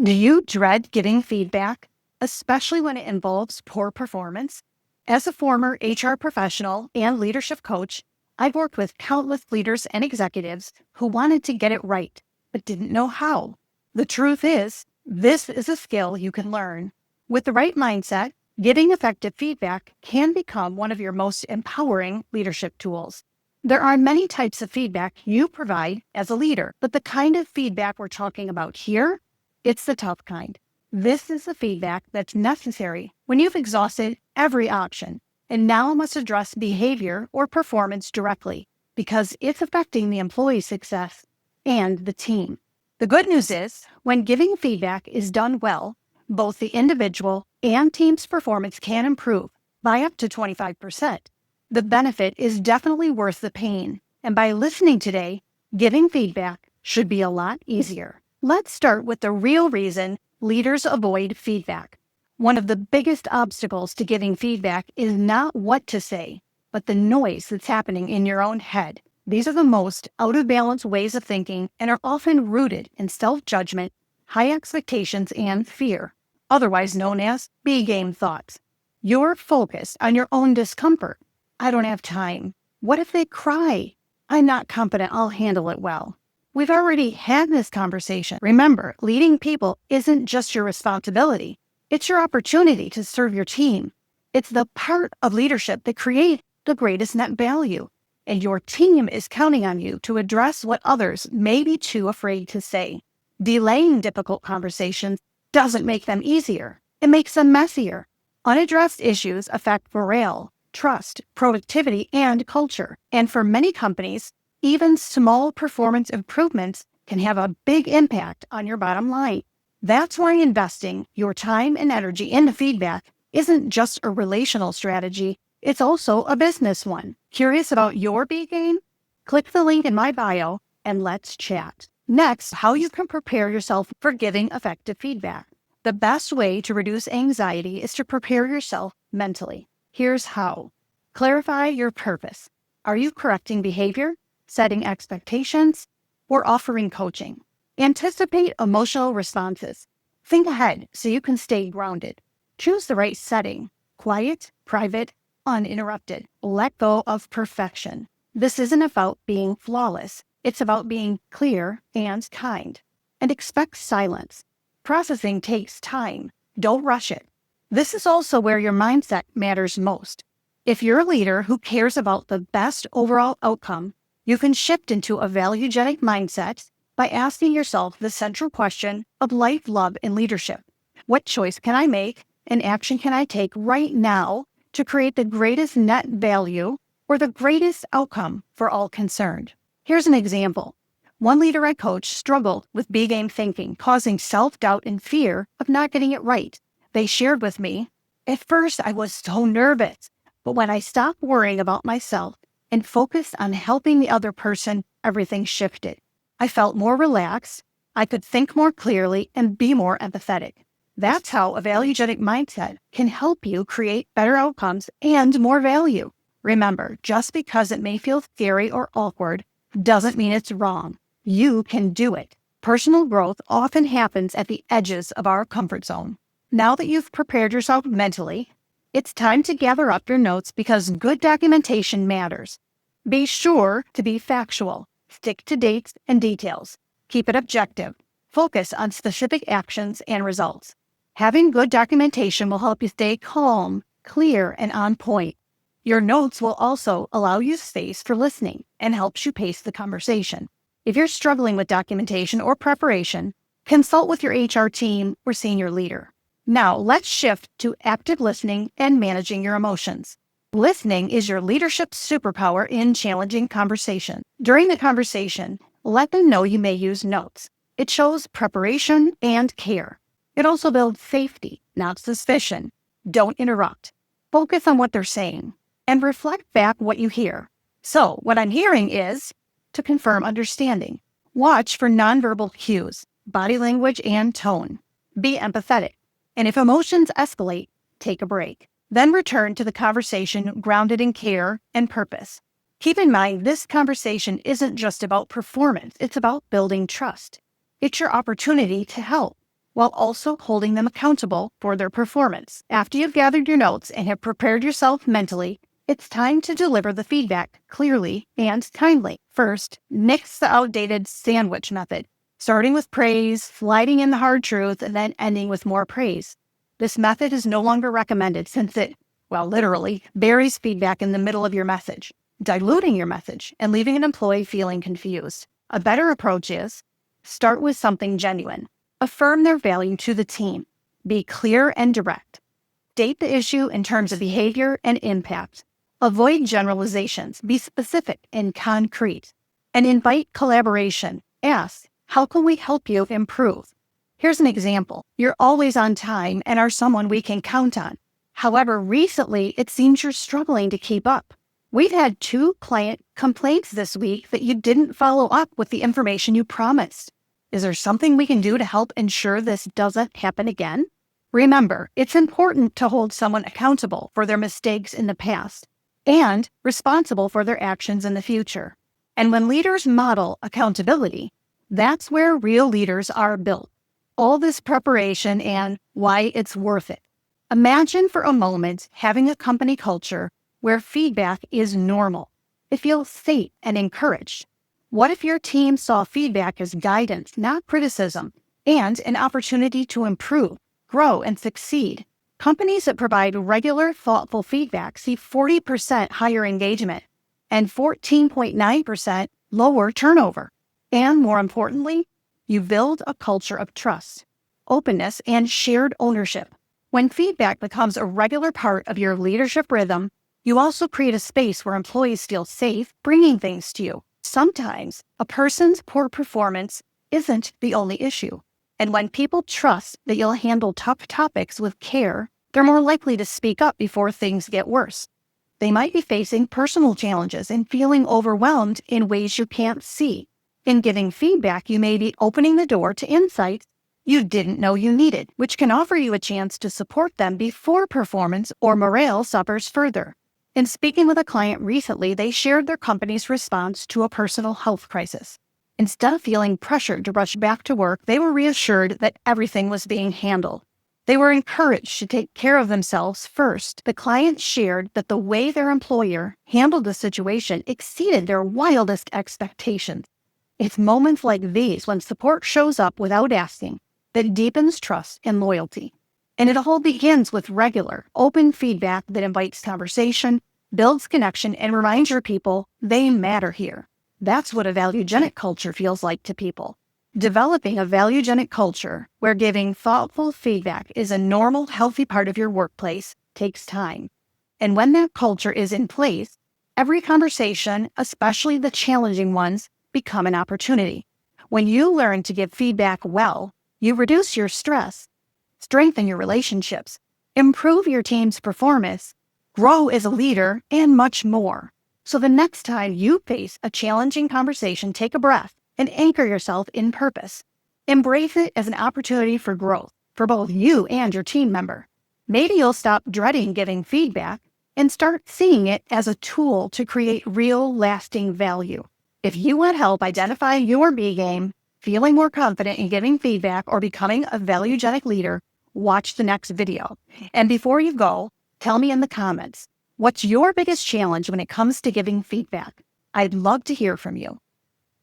Do you dread giving feedback, especially when it involves poor performance? As a former HR professional and leadership coach, I've worked with countless leaders and executives who wanted to get it right, but didn't know how. The truth is, this is a skill you can learn. With the right mindset, giving effective feedback can become one of your most empowering leadership tools. There are many types of feedback you provide as a leader, but the kind of feedback we're talking about here, it's the tough kind. This is the feedback that's necessary when you've exhausted every option and now must address behavior or performance directly because it's affecting the employee's success and the team. The good news is, when giving feedback is done well, both the individual and team's performance can improve by up to 25%. The benefit is definitely worth the pain, and by listening today, giving feedback should be a lot easier. Let's start with the real reason leaders avoid feedback. One of the biggest obstacles to giving feedback is not what to say, but the noise that's happening in your own head. These are the most out of balance ways of thinking and are often rooted in self-judgment, high expectations, and fear, otherwise known as B-game thoughts. You're focused on your own discomfort. I don't have time. What if they cry? I'm not confident I'll handle it well. We've already had this conversation. Remember, leading people isn't just your responsibility. It's your opportunity to serve your team. It's the part of leadership that creates the greatest net value. And your team is counting on you to address what others may be too afraid to say. Delaying difficult conversations doesn't make them easier. It makes them messier. Unaddressed issues affect morale, trust, productivity, and culture. And for many companies, even small performance improvements can have a big impact on your bottom line. That's why investing your time and energy into feedback isn't just a relational strategy, it's also a business one. Curious about your B game? Click the link in my bio and let's chat. Next, how you can prepare yourself for giving effective feedback. The best way to reduce anxiety is to prepare yourself mentally. Here's how. Clarify your purpose. Are you correcting behavior, setting expectations, or offering coaching? Anticipate emotional responses. Think ahead so you can stay grounded. Choose the right setting. Quiet, private, uninterrupted. Let go of perfection. This isn't about being flawless. It's about being clear and kind. And expect silence. Processing takes time. Don't rush it. This is also where your mindset matters most. If you're a leader who cares about the best overall outcome, you can shift into a valuegenic mindset by asking yourself the central question of life, love, and leadership. What choice can I make and action can I take right now to create the greatest net value or the greatest outcome for all concerned? Here's an example. One leader I coached struggled with B-game thinking, causing self-doubt and fear of not getting it right. They shared with me, "At first I was so nervous, but when I stopped worrying about myself and focused on helping the other person, everything shifted. I felt more relaxed, I could think more clearly, and be more empathetic." That's how a valuegenic mindset can help you create better outcomes and more value. Remember, just because it may feel scary or awkward doesn't mean it's wrong. You can do it. Personal growth often happens at the edges of our comfort zone. Now that you've prepared yourself mentally, it's time to gather up your notes because good documentation matters. Be sure to be factual. Stick to dates and details. Keep it objective. Focus on specific actions and results. Having good documentation will help you stay calm, clear, and on point. Your notes will also allow you space for listening and helps you pace the conversation. If you're struggling with documentation or preparation, consult with your HR team or senior leader. Now, let's shift to active listening and managing your emotions. Listening is your leadership superpower in challenging conversation. During the conversation, let them know you may use notes. It shows preparation and care. It also builds safety, not suspicion. Don't interrupt. Focus on what they're saying and reflect back what you hear. So, what I'm hearing is to confirm understanding. Watch for nonverbal cues, body language, and tone. Be empathetic. And if emotions escalate, take a break. Then return to the conversation grounded in care and purpose. Keep in mind, this conversation isn't just about performance. It's about building trust. It's your opportunity to help. while also holding them accountable for their performance. After you've gathered your notes and have prepared yourself mentally, it's time to deliver the feedback clearly and kindly. First, nix the outdated sandwich method, starting with praise, sliding in the hard truth, and then ending with more praise. This method is no longer recommended since it, well, literally, buries feedback in the middle of your message, diluting your message and leaving an employee feeling confused. A better approach is start with something genuine. Affirm their value to the team. Be clear and direct. State the issue in terms of behavior and impact. Avoid generalizations. Be specific and concrete. And invite collaboration. Ask, how can we help you improve? Here's an example. You're always on time and are someone we can count on. However, recently, it seems you're struggling to keep up. We've had 2 client complaints this week that you didn't follow up with the information you promised. Is there something we can do to help ensure this doesn't happen again? Remember, it's important to hold someone accountable for their mistakes in the past and responsible for their actions in the future. And when leaders model accountability, that's where real leaders are built. All this preparation and why it's worth it. Imagine for a moment having a company culture where feedback is normal. It feels safe and encouraged. What if your team saw feedback as guidance, not criticism, and an opportunity to improve, grow, and succeed? Companies that provide regular, thoughtful feedback see 40% higher engagement and 14.9% lower turnover. And more importantly, you build a culture of trust, openness, and shared ownership. When feedback becomes a regular part of your leadership rhythm, you also create a space where employees feel safe bringing things to you. Sometimes a person's poor performance isn't the only issue. And when people trust that you'll handle tough topics with care, they're more likely to speak up before things get worse. They might be facing personal challenges and feeling overwhelmed in ways you can't see. In giving feedback, you may be opening the door to insights you didn't know you needed, which can offer you a chance to support them before performance or morale suffers further. In speaking with a client recently, they shared their company's response to a personal health crisis. Instead of feeling pressured to rush back to work, they were reassured that everything was being handled. They were encouraged to take care of themselves first. The client shared that the way their employer handled the situation exceeded their wildest expectations. It's moments like these, when support shows up without asking, that deepens trust and loyalty. And it all begins with regular, open feedback that invites conversation, builds connection, and reminds your people they matter here. That's what a valuegenic culture feels like to people. Developing a valuegenic culture where giving thoughtful feedback is a normal, healthy part of your workplace takes time. And when that culture is in place, every conversation, especially the challenging ones, become an opportunity. When you learn to give feedback well, you reduce your stress, strengthen your relationships, improve your team's performance, grow as a leader, and much more. So the next time you face a challenging conversation, take a breath and anchor yourself in purpose. Embrace it as an opportunity for growth for both you and your team member. Maybe you'll stop dreading giving feedback and start seeing it as a tool to create real, lasting value. If you want help identifying your B game, feeling more confident in giving feedback, or becoming a valuegenic leader, watch the next video. And before you go, tell me in the comments, what's your biggest challenge when it comes to giving feedback? I'd love to hear from you.